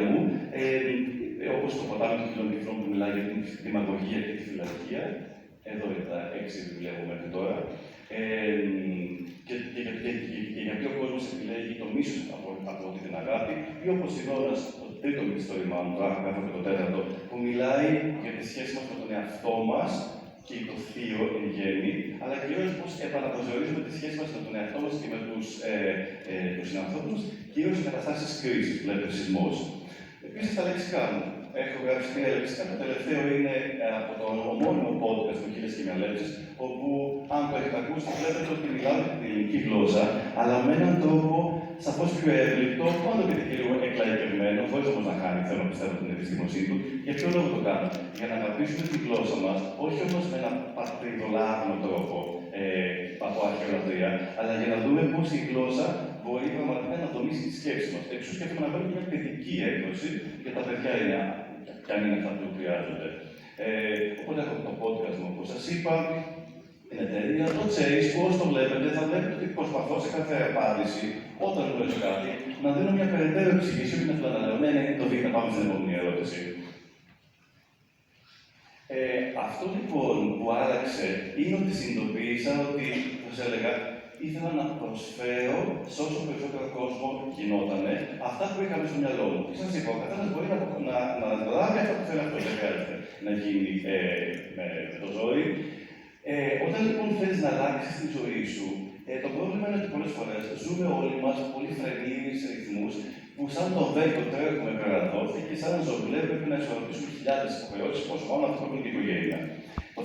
μου, όπως το ποτάμι των κοινών τυφλών που μιλάει για την δημαγωγία και τη φιλαρχία, εδώ είναι τα 6 βιβλία που μέχρι τώρα, και για ποιο κόσμο επιλέγει το μίσος από την αγάπη, ή όπως η Δώρα, το τρίτο μυθιστόρημά μου, το Άγραφο και το τέταρτο, που μιλάει για τη σχέση μας με τον εαυτό μας και το θείο εν γέννη, αλλά κυρίως πώς επαναπροσδιορίζουμε τη σχέση μας με τον εαυτό μας και με τους συνανθρώπους, κυρίως σε καταστάσεις κρίσης, δηλαδή ο σεισμός. Επίσης, τα λεξικά μου. Έχω γράψει 3 λεξικά. Το τελευταίο είναι από το ομώνυμο podcast του Χίλιες και Μια Λέξεις, όπου, αν το έχετε ακούσει, βλέπετε ότι μιλάω για την ελληνική γλώσσα, αλλά με έναν τρόπο σαφώς πιο εύληπτο, πάνω και λίγο εκλαϊκευμένο, χωρίς όμως να χάνει, θέλω να πιστεύω, την επιστήμοσύνη του. Για ποιο λόγο το κάνω? Για να αγαπήσουμε τη γλώσσα μας, όχι όμως με έναν πατριδολάβνο τρόπο από αρχαιολατρία, αλλά για να δούμε πώς η γλώσσα μπορεί πραγματικά να δομήσει τη σκέψη μας. Εξού σκέφτομαι να βάλουμε μια παιδική έκδοση για τα παιδιά είναι, κι αν είναι αυτά που χρειάζονται. Οπότε έχω το podcast μου, όπως σας είπα, την εταιρεία, το Chase, που όσο το βλέπετε, θα βλέπετε ότι προσπαθώ σε κάθε απάντηση, όταν γνωρίζω κάτι, να δίνω μια περαιτέρω εξηγήση, όχι να θέλω να λέω, ναι, το δείτε, πάμε στην επόμενη ερώτηση. Αυτό λοιπόν που άλλαξε είναι ότι συνειδητοποίησα ότι, όπως έλεγα, ήθελα να προσφέρω σε όσο περισσότερο κόσμο γινότανε αυτά που είχαμε στο μυαλό μου. Και σας είπα, ο καθένας μπορεί να λάβει αυτό που θέλει αυτό, δεν χρειάζεται να γίνει με το ζόρι. Όταν λοιπόν θέλεις να αλλάξεις τη ζωή σου, το πρόβλημα είναι ότι πολλές φορές ζούμε όλοι μας πολύ φρενήρεις ρυθμούς που σαν το βέλτο τρέχουμε πέρα και σαν ζωβλέ πρέπει να ισορροπήσουμε χιλιάδες υποχρεώσεις, πόσο μάλλον αυτό που είναι και η οικογένεια. Το